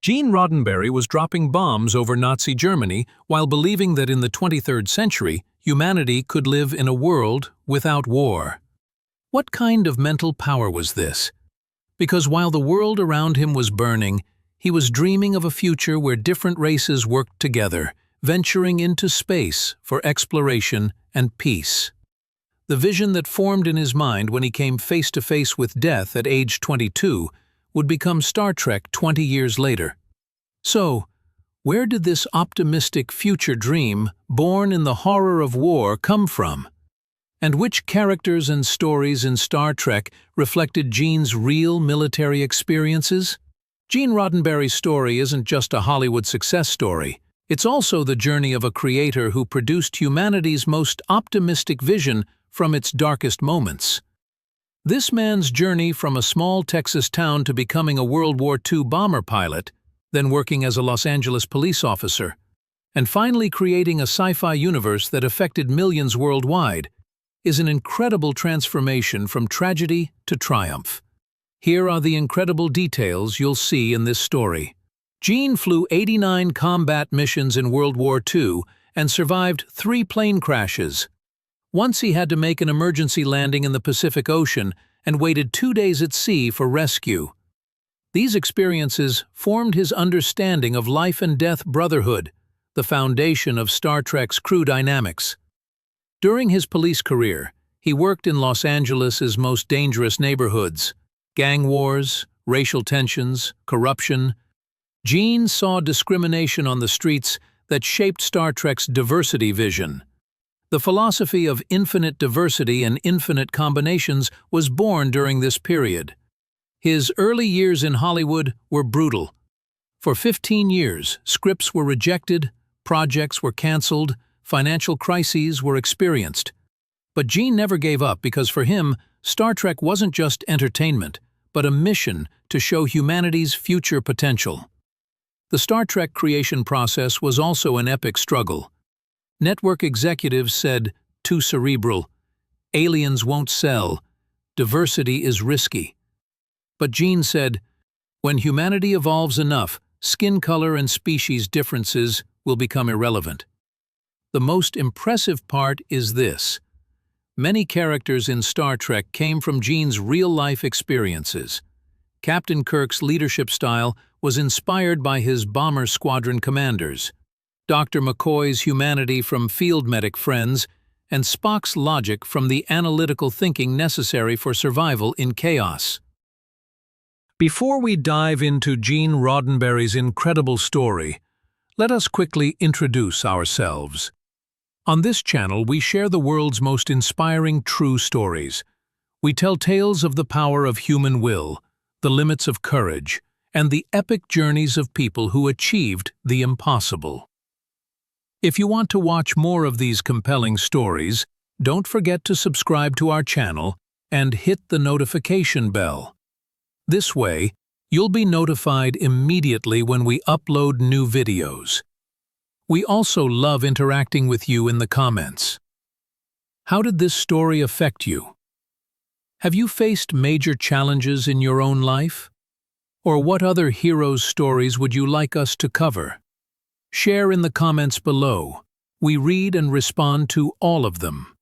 Gene Roddenberry was dropping bombs over Nazi Germany while believing that in the 23rd century, humanity could live in a world without war. What kind of mental power was this? Because while the world around him was burning, he was dreaming of a future where different races worked together, venturing into space for exploration and peace. The vision that formed in his mind when he came face to face with death at age 22 would become Star Trek 20 years later. So, where did this optimistic future dream, born in the horror of war, come from? And which characters and stories in Star Trek reflected Gene's real military experiences? Gene Roddenberry's story isn't just a Hollywood success story. It's also the journey of a creator who produced humanity's most optimistic vision from its darkest moments. This man's journey from a small Texas town to becoming a World War II bomber pilot, then working as a Los Angeles police officer, and finally creating a sci-fi universe that affected millions worldwide, is an incredible transformation from tragedy to triumph. Here are the incredible details you'll see in this story. Gene flew 89 combat missions in World War II and survived 3 plane crashes. Once he had to make an emergency landing in the Pacific Ocean and waited 2 days at sea for rescue. These experiences formed his understanding of life and death brotherhood, the foundation of Star Trek's crew dynamics. During his police career, he worked in Los Angeles' most dangerous neighborhoods: gang wars, racial tensions, corruption. Gene saw discrimination on the streets that shaped Star Trek's diversity vision. The philosophy of infinite diversity and infinite combinations was born during this period. His early years in Hollywood were brutal. For 15 years, scripts were rejected, projects were canceled, financial crises were experienced. But Gene never gave up because for him, Star Trek wasn't just entertainment, but a mission to show humanity's future potential. The Star Trek creation process was also an epic struggle. Network executives said, "Too cerebral, aliens won't sell, diversity is risky." But Gene said, "When humanity evolves enough, skin color and species differences will become irrelevant." The most impressive part is this. Many characters in Star Trek came from Gene's real-life experiences. Captain Kirk's leadership style was inspired by his bomber squadron commanders, Dr. McCoy's humanity from field medic friends, and Spock's logic from the analytical thinking necessary for survival in chaos. Before we dive into Gene Roddenberry's incredible story, let us quickly introduce ourselves. On this channel, we share the world's most inspiring true stories. We tell tales of the power of human will, the limits of courage, and the epic journeys of people who achieved the impossible. If you want to watch more of these compelling stories, don't forget to subscribe to our channel and hit the notification bell. This way, you'll be notified immediately when we upload new videos. We also love interacting with you in the comments. How did this story affect you? Have you faced major challenges in your own life? Or what other heroes' stories would you like us to cover? Share in the comments below. We read and respond to all of them.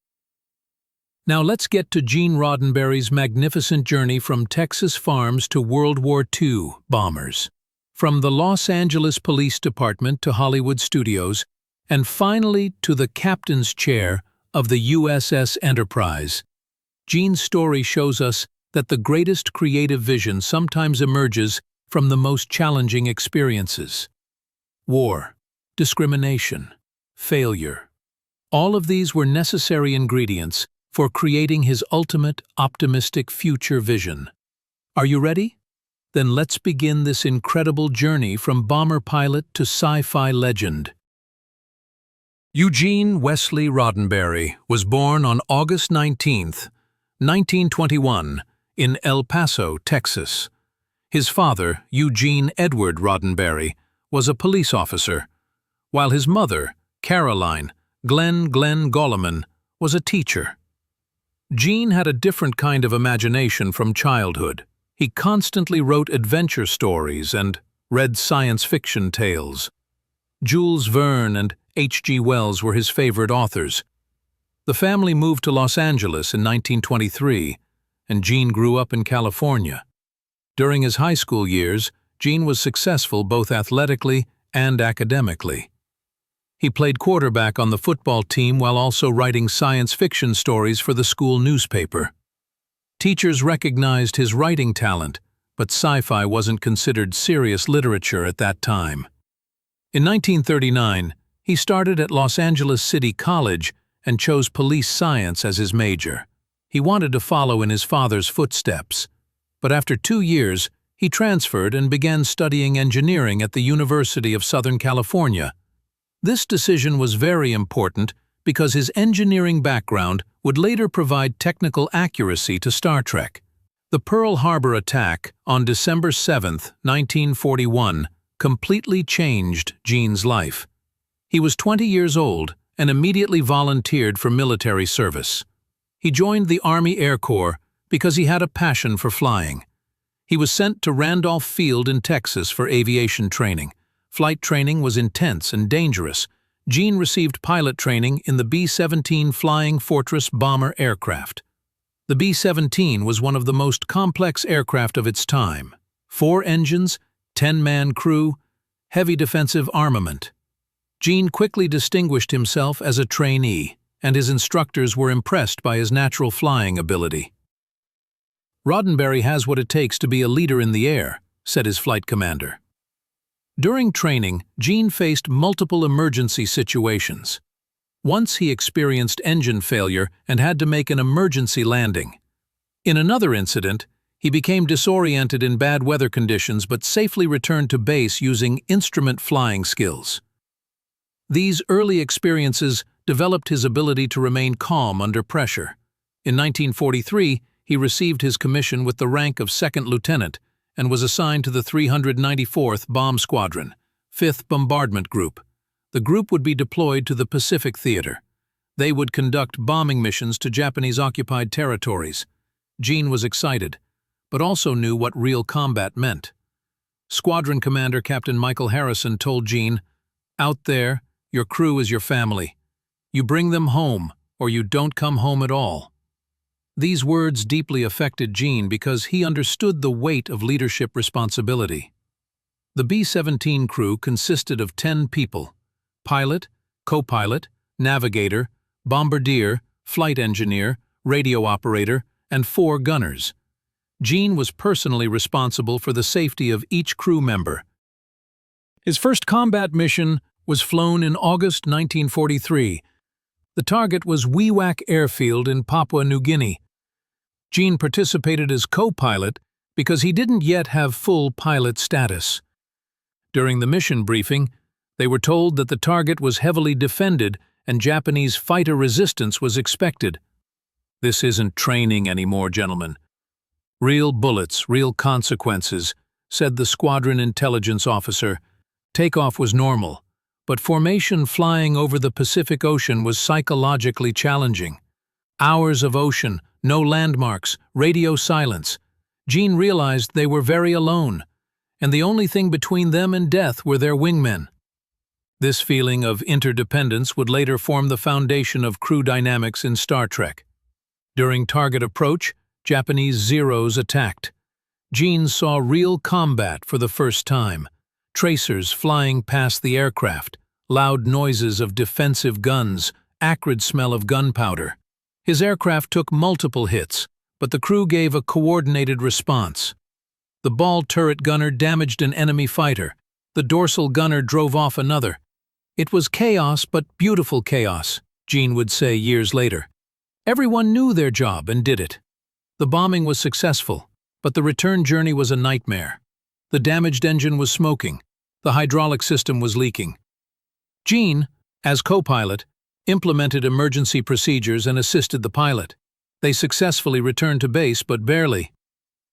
Now let's get to Gene Roddenberry's magnificent journey from Texas farms to World War II bombers. From the Los Angeles Police Department to Hollywood studios, and finally to the captain's chair of the USS Enterprise. Gene's story shows us that the greatest creative vision sometimes emerges from the most challenging experiences. War, discrimination, failure. All of these were necessary ingredients for creating his ultimate optimistic future vision. Are you ready? Then let's begin this incredible journey from bomber pilot to sci-fi legend. Eugene Wesley Roddenberry was born on August 19, 1921, in El Paso, Texas. His father, Eugene Edward Roddenberry, was a police officer, while his mother, Caroline Glenn Golleman, was a teacher. Gene had a different kind of imagination from childhood. He constantly wrote adventure stories and read science fiction tales. Jules Verne and H.G. Wells were his favorite authors. The family moved to Los Angeles in 1923, and Gene grew up in California. During his high school years, Gene was successful both athletically and academically. He played quarterback on the football team while also writing science fiction stories for the school newspaper. Teachers recognized his writing talent, but sci-fi wasn't considered serious literature at that time. In 1939, he started at Los Angeles City College and chose police science as his major. He wanted to follow in his father's footsteps, but after 2 years, he transferred and began studying engineering at the University of Southern California. This decision was very important because his engineering background would later provide technical accuracy to Star Trek. The Pearl Harbor attack on December 7, 1941, completely changed Gene's life. He was 20 years old and immediately volunteered for military service. He joined the Army Air Corps because he had a passion for flying. He was sent to Randolph Field in Texas for aviation training. Flight training was intense and dangerous. Gene received pilot training in the B-17 Flying Fortress bomber aircraft. The B-17 was one of the most complex aircraft of its time. 4 engines, 10-man crew, heavy defensive armament. Gene quickly distinguished himself as a trainee, and his instructors were impressed by his natural flying ability. "Roddenberry has what it takes to be a leader in the air," said his flight commander. During training, Gene faced multiple emergency situations. Once he experienced engine failure and had to make an emergency landing. In another incident, he became disoriented in bad weather conditions but safely returned to base using instrument flying skills. These early experiences developed his ability to remain calm under pressure. In 1943, he received his commission with the rank of second lieutenant and was assigned to the 394th Bomb Squadron, 5th Bombardment Group. The group would be deployed to the Pacific Theater. They would conduct bombing missions to Japanese-occupied territories. Gene was excited, but also knew what real combat meant. Squadron Commander Captain Michael Harrison told Gene, "Out there, your crew is your family. You bring them home, or you don't come home at all." These words deeply affected Gene because he understood the weight of leadership responsibility. The B-17 crew consisted of 10 people: pilot, co-pilot, navigator, bombardier, flight engineer, radio operator, and 4 gunners. Gene was personally responsible for the safety of each crew member. His first combat mission was flown in August 1943. The target was Wewak Airfield in Papua New Guinea. Gene participated as co-pilot because he didn't yet have full pilot status. During the mission briefing, they were told that the target was heavily defended and Japanese fighter resistance was expected. "This isn't training anymore, gentlemen. Real bullets, real consequences," said the squadron intelligence officer. Takeoff was normal, but formation flying over the Pacific Ocean was psychologically challenging. Hours of ocean, no landmarks, radio silence. Gene realized they were very alone, and the only thing between them and death were their wingmen. This feeling of interdependence would later form the foundation of crew dynamics in Star Trek. During target approach, Japanese Zeros attacked. Gene saw real combat for the first time. Tracers flying past the aircraft, loud noises of defensive guns, acrid smell of gunpowder. His aircraft took multiple hits, but the crew gave a coordinated response. The ball turret gunner damaged an enemy fighter. The dorsal gunner drove off another. "It was chaos, but beautiful chaos," Gene would say years later. Everyone knew their job and did it. The bombing was successful, but the return journey was a nightmare. The damaged engine was smoking. The hydraulic system was leaking. Gene, as co-pilot, implemented emergency procedures and assisted the pilot. They successfully returned to base, but barely.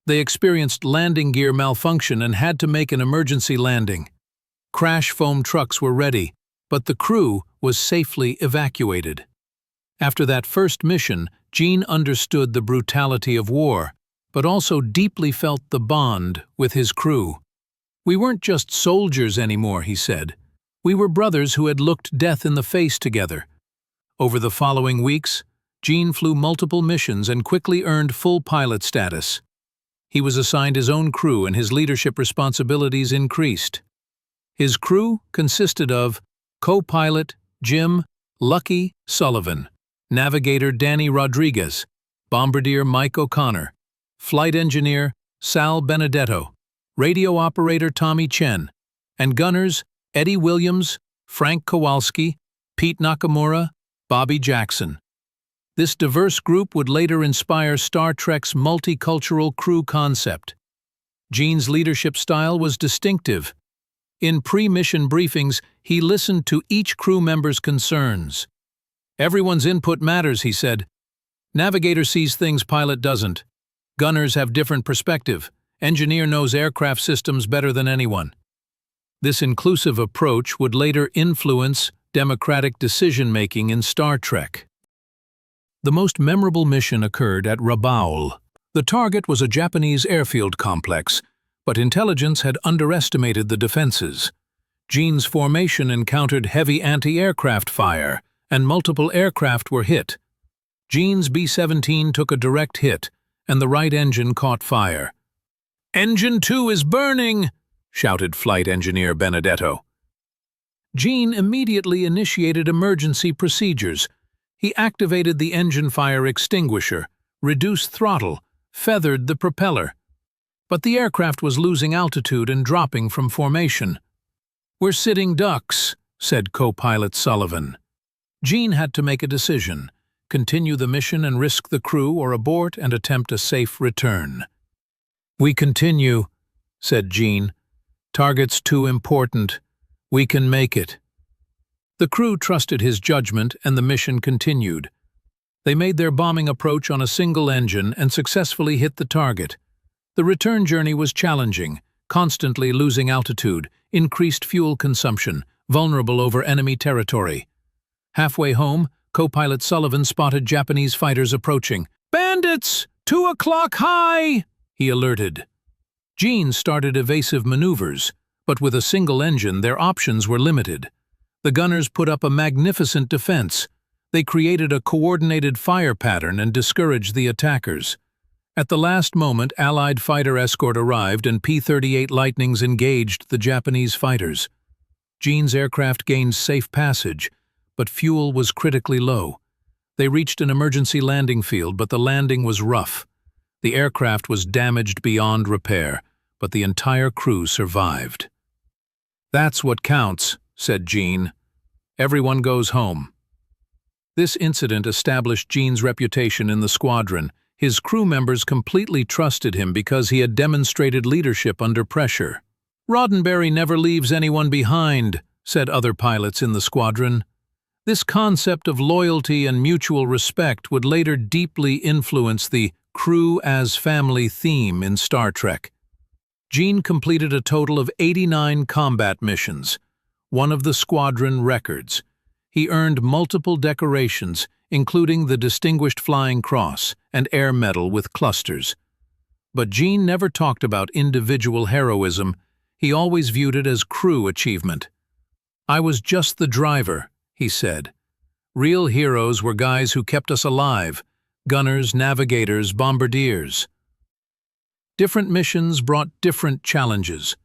They experienced landing gear malfunction and had to make an emergency landing. Crash foam trucks were ready, but the crew was safely evacuated. After that first mission, Gene understood the brutality of war, but also deeply felt the bond with his crew. "We weren't just soldiers anymore," he said. "We were brothers who had looked death in the face together." Over the following weeks, Gene flew multiple missions and quickly earned full pilot status. He was assigned his own crew and his leadership responsibilities increased. His crew consisted of co-pilot Jim "Lucky" Sullivan, navigator Danny Rodriguez, bombardier Mike O'Connor, flight engineer Sal Benedetto, radio operator Tommy Chen, and gunners Eddie Williams, Frank Kowalski, Pete Nakamura, Bobby Jackson. This diverse group would later inspire Star Trek's multicultural crew concept. Gene's leadership style was distinctive. In pre-mission briefings, he listened to each crew member's concerns. "Everyone's input matters," he said. "Navigator sees things pilot doesn't. Gunners have different perspective. Engineer knows aircraft systems better than anyone." This inclusive approach would later influence democratic decision-making in Star Trek. The most memorable mission occurred at Rabaul. The target was a Japanese airfield complex, but intelligence had underestimated the defenses. Gene's formation encountered heavy anti-aircraft fire, and multiple aircraft were hit. Gene's B-17 took a direct hit, and the right engine caught fire. "Engine 2 is burning!" shouted flight engineer Benedetto. Gene immediately initiated emergency procedures. He activated the engine fire extinguisher, reduced throttle, feathered the propeller. But the aircraft was losing altitude and dropping from formation. "We're sitting ducks," said co-pilot Sullivan. Gene had to make a decision: continue the mission and risk the crew, or abort and attempt a safe return. "We continue," said Gene. "Target's too important. We can make it." The crew trusted his judgment and the mission continued. They made their bombing approach on a single engine and successfully hit the target. The return journey was challenging, constantly losing altitude, increased fuel consumption, vulnerable over enemy territory. Halfway home, co-pilot Sullivan spotted Japanese fighters approaching. "Bandits! 2 o'clock high!" he alerted. Gene started evasive maneuvers, but with a single engine their options were limited. The gunners put up a magnificent defense. They created a coordinated fire pattern and discouraged the attackers. At the last moment, Allied fighter escort arrived and P-38 Lightnings engaged the Japanese fighters. Gene's aircraft gained safe passage, but fuel was critically low. They reached an emergency landing field, but the landing was rough. The aircraft was damaged beyond repair, but the entire crew survived. "That's what counts," said Gene. "Everyone goes home." This incident established Gene's reputation in the squadron. His crew members completely trusted him because he had demonstrated leadership under pressure. "Roddenberry never leaves anyone behind," said other pilots in the squadron. This concept of loyalty and mutual respect would later deeply influence the crew as family theme in Star Trek. Gene completed a total of 89 combat missions, one of the squadron records. He earned multiple decorations, including the Distinguished Flying Cross and Air Medal with clusters. But Gene never talked about individual heroism. He always viewed it as crew achievement. "I was just the driver," he said. "Real heroes were guys who kept us alive: gunners, navigators, bombardiers." Different missions brought different challenges.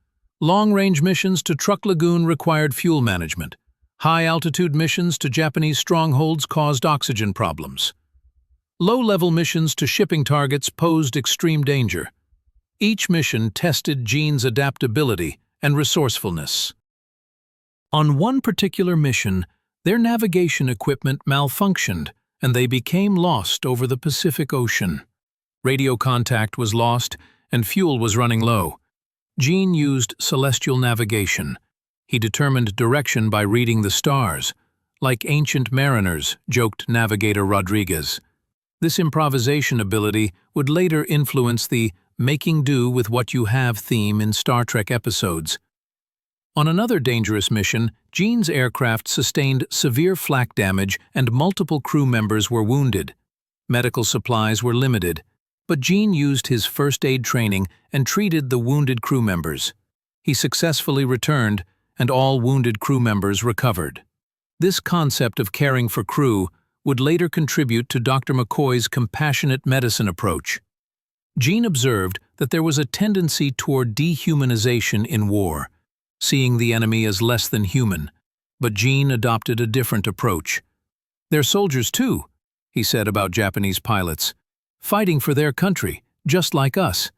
Long-range missions to Truk Lagoon required fuel management. High-altitude missions to Japanese strongholds caused oxygen problems. Low-level missions to shipping targets posed extreme danger. Each mission tested Gene's adaptability and resourcefulness. On one particular mission, their navigation equipment malfunctioned, and they became lost over the Pacific Ocean. Radio contact was lost, and fuel was running low. Gene used celestial navigation. He determined direction by reading the stars. "Like ancient mariners," joked navigator Rodriguez. This improvisation ability would later influence the "making do with what you have" theme in Star Trek episodes. On another dangerous mission, Gene's aircraft sustained severe flak damage and multiple crew members were wounded. Medical supplies were limited, but Gene used his first aid training and treated the wounded crew members. He successfully returned, and all wounded crew members recovered. This concept of caring for crew would later contribute to Dr. McCoy's compassionate medicine approach. Gene observed that there was a tendency toward dehumanization in war, seeing the enemy as less than human, but Gene adopted a different approach. "They're soldiers too," he said about Japanese pilots, "fighting for their country, just like us."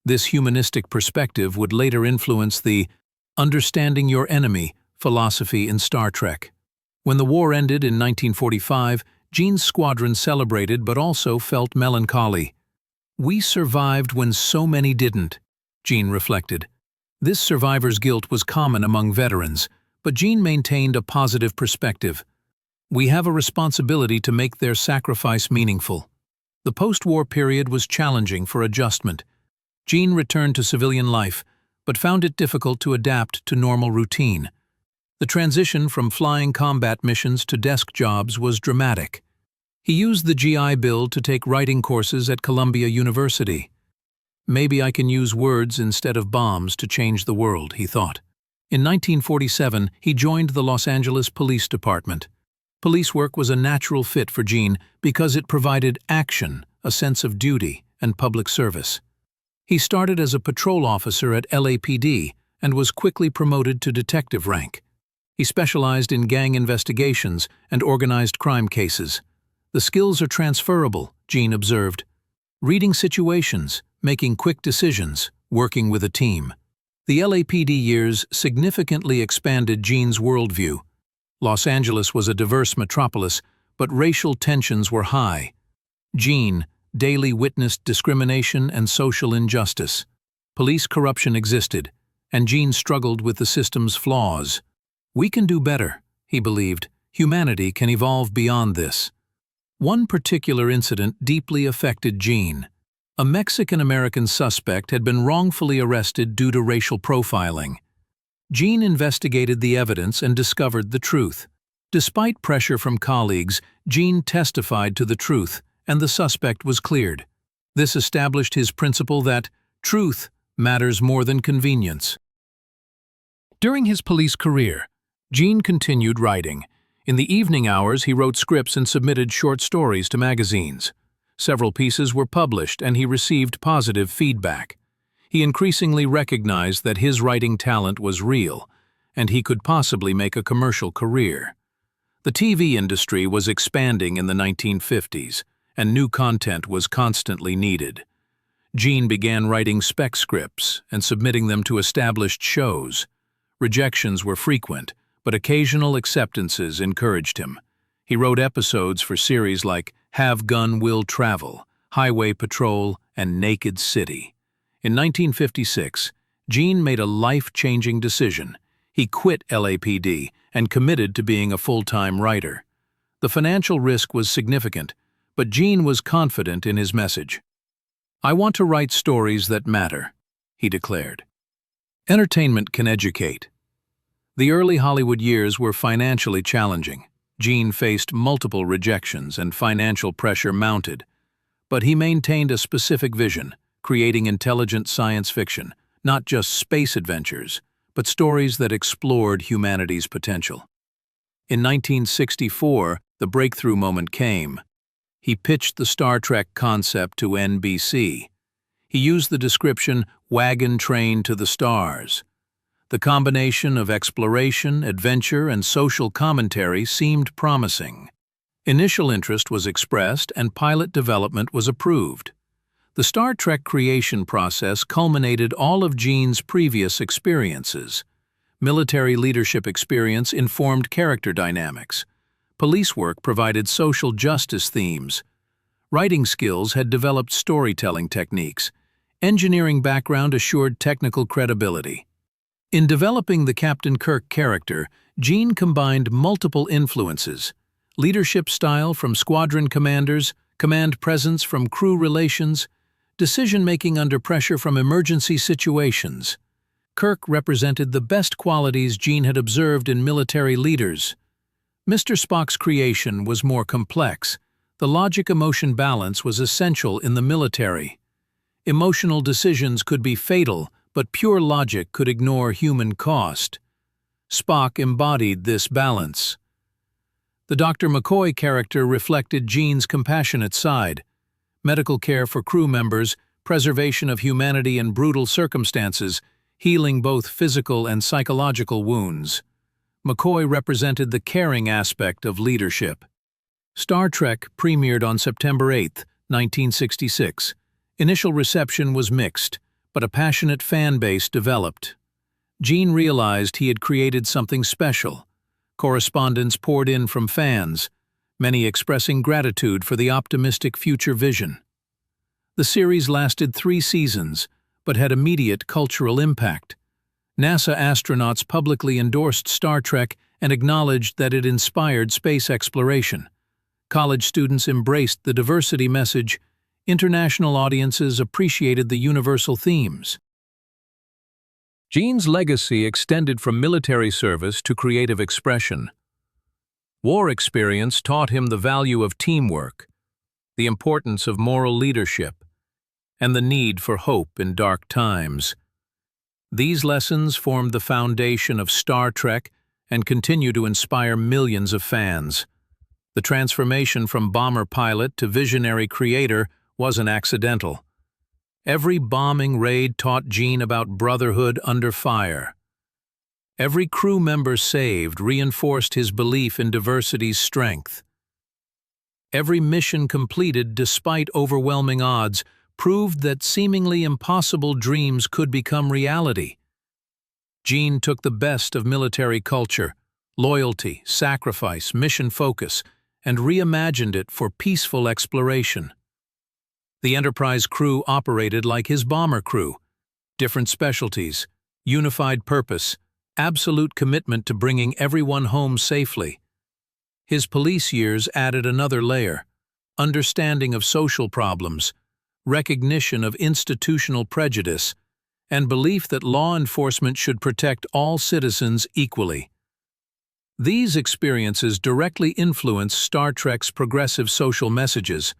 This humanistic perspective would later influence the "understanding your enemy" philosophy in Star Trek. When the war ended in 1945, Gene's squadron celebrated but also felt melancholy. "We survived when so many didn't," Gene reflected. This survivor's guilt was common among veterans, but Gene maintained a positive perspective. "We have a responsibility to make their sacrifice meaningful." The post-war period was challenging for adjustment. Gene returned to civilian life, but found it difficult to adapt to normal routine. The transition from flying combat missions to desk jobs was dramatic. He used the GI Bill to take writing courses at Columbia University. "Maybe I can use words instead of bombs to change the world," he thought. In 1947, he joined the Los Angeles Police Department. Police work was a natural fit for Gene because it provided action, a sense of duty, and public service. He started as a patrol officer at LAPD and was quickly promoted to detective rank. He specialized in gang investigations and organized crime cases. "The skills are transferable," Gene observed. Reading situations, making quick decisions, working with a team. The LAPD years significantly expanded Gene's worldview. Los Angeles was a diverse metropolis, but racial tensions were high. Gene daily witnessed discrimination and social injustice. Police corruption existed, and Gene struggled with the system's flaws. "We can do better," he believed. "Humanity can evolve beyond this." One particular incident deeply affected Gene. A Mexican-American suspect had been wrongfully arrested due to racial profiling. Gene investigated the evidence and discovered the truth. Despite pressure from colleagues, Gene testified to the truth, and the suspect was cleared. This established his principle that truth matters more than convenience. During his police career, Gene continued writing. In the evening hours, he wrote scripts and submitted short stories to magazines. Several pieces were published, and he received positive feedback. He increasingly recognized that his writing talent was real, and he could possibly make a commercial career. The TV industry was expanding in the 1950s, and new content was constantly needed. Gene began writing spec scripts and submitting them to established shows. Rejections were frequent, but occasional acceptances encouraged him. He wrote episodes for series like Have Gun Will Travel, Highway Patrol, and Naked City. In 1956, Gene made a life-changing decision. He quit LAPD and committed to being a full-time writer. The financial risk was significant, but Gene was confident in his message. "I want to write stories that matter," he declared. Entertainment can educate. The early Hollywood years were financially challenging. Gene faced multiple rejections and financial pressure mounted, but he maintained a specific vision, creating intelligent science fiction, not just space adventures, but stories that explored humanity's potential. In 1964, the breakthrough moment came. He pitched the Star Trek concept to NBC. He used the description, "wagon train to the stars." The combination of exploration, adventure, and social commentary seemed promising. Initial interest was expressed and pilot development was approved. The Star Trek creation process culminated all of Gene's previous experiences. Military leadership experience informed character dynamics. Police work provided social justice themes. Writing skills had developed storytelling techniques. Engineering background assured technical credibility. In developing the Captain Kirk character, Gene combined multiple influences: leadership style from squadron commanders, command presence from crew relations, decision-making under pressure from emergency situations. Kirk represented the best qualities Gene had observed in military leaders. Mr. Spock's creation was more complex. The logic-emotion balance was essential in the military. Emotional decisions could be fatal, but pure logic could ignore human cost. Spock embodied this balance. The Dr. McCoy character reflected Gene's compassionate side: medical care for crew members, preservation of humanity in brutal circumstances, healing both physical and psychological wounds. McCoy represented the caring aspect of leadership. Star Trek premiered on September 8, 1966. Initial reception was mixed, but a passionate fan base developed. Gene realized he had created something special. Correspondence poured in from fans, many expressing gratitude for the optimistic future vision. The series lasted 3 seasons, but had immediate cultural impact. NASA astronauts publicly endorsed Star Trek and acknowledged that it inspired space exploration. College students embraced the diversity message. International audiences appreciated the universal themes. Gene's legacy extended from military service to creative expression. War experience taught him the value of teamwork, the importance of moral leadership, and the need for hope in dark times. These lessons formed the foundation of Star Trek and continue to inspire millions of fans. The transformation from bomber pilot to visionary creator wasn't accidental. Every bombing raid taught Gene about brotherhood under fire. Every crew member saved reinforced his belief in diversity's strength. Every mission completed despite overwhelming odds proved that seemingly impossible dreams could become reality. Gene took the best of military culture, loyalty, sacrifice, mission focus, and reimagined it for peaceful exploration. The Enterprise crew operated like his bomber crew: different specialties, unified purpose, absolute commitment to bringing everyone home safely. His police years added another layer: understanding of social problems, recognition of institutional prejudice, and belief that law enforcement should protect all citizens equally. These experiences directly influence Star Trek's progressive social messages.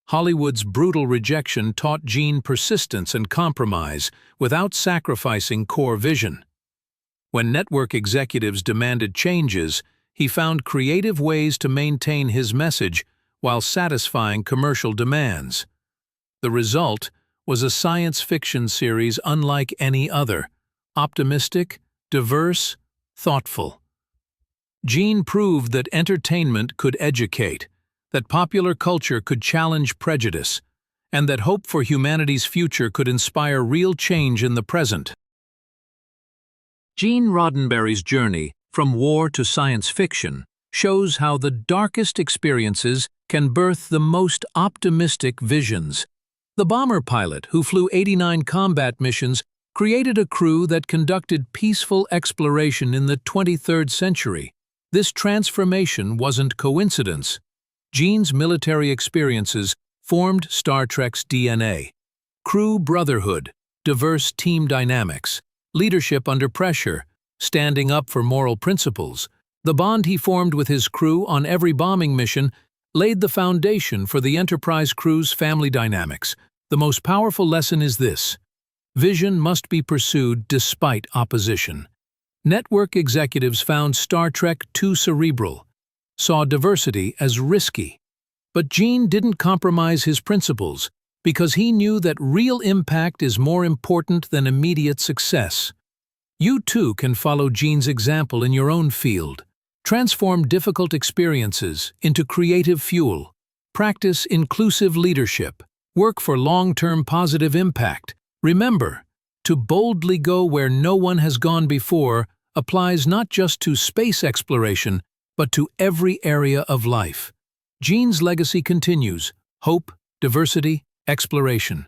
Hollywood's brutal rejection taught Gene persistence and compromise without sacrificing core vision. When network executives demanded changes, he found creative ways to maintain his message while satisfying commercial demands. The result was a science fiction series unlike any other: optimistic, diverse, thoughtful. Gene proved that entertainment could educate, that popular culture could challenge prejudice, and that hope for humanity's future could inspire real change in the present. Gene Roddenberry's journey from war to science fiction shows how the darkest experiences can birth the most optimistic visions. The bomber pilot who flew 89 combat missions created a crew that conducted peaceful exploration in the 23rd century. This transformation wasn't coincidence. Gene's military experiences formed Star Trek's DNA: crew brotherhood, diverse team dynamics, leadership under pressure, standing up for moral principles. The bond he formed with his crew on every bombing mission laid the foundation for the Enterprise crew's family dynamics. The most powerful lesson is this: vision must be pursued despite opposition. Network executives found Star Trek too cerebral, saw diversity as risky. But Gene didn't compromise his principles because he knew that real impact is more important than immediate success. You too can follow Gene's example in your own field. Transform difficult experiences into creative fuel. Practice inclusive leadership. Work for long-term positive impact. Remember, to boldly go where no one has gone before applies not just to space exploration, but to every area of life. Gene's legacy continues: hope, diversity, exploration.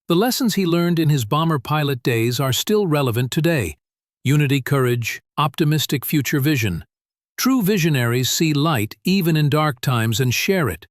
The lessons he learned in his bomber pilot days are still relevant today: unity, courage, optimistic future vision. True visionaries see light even in dark times and share it.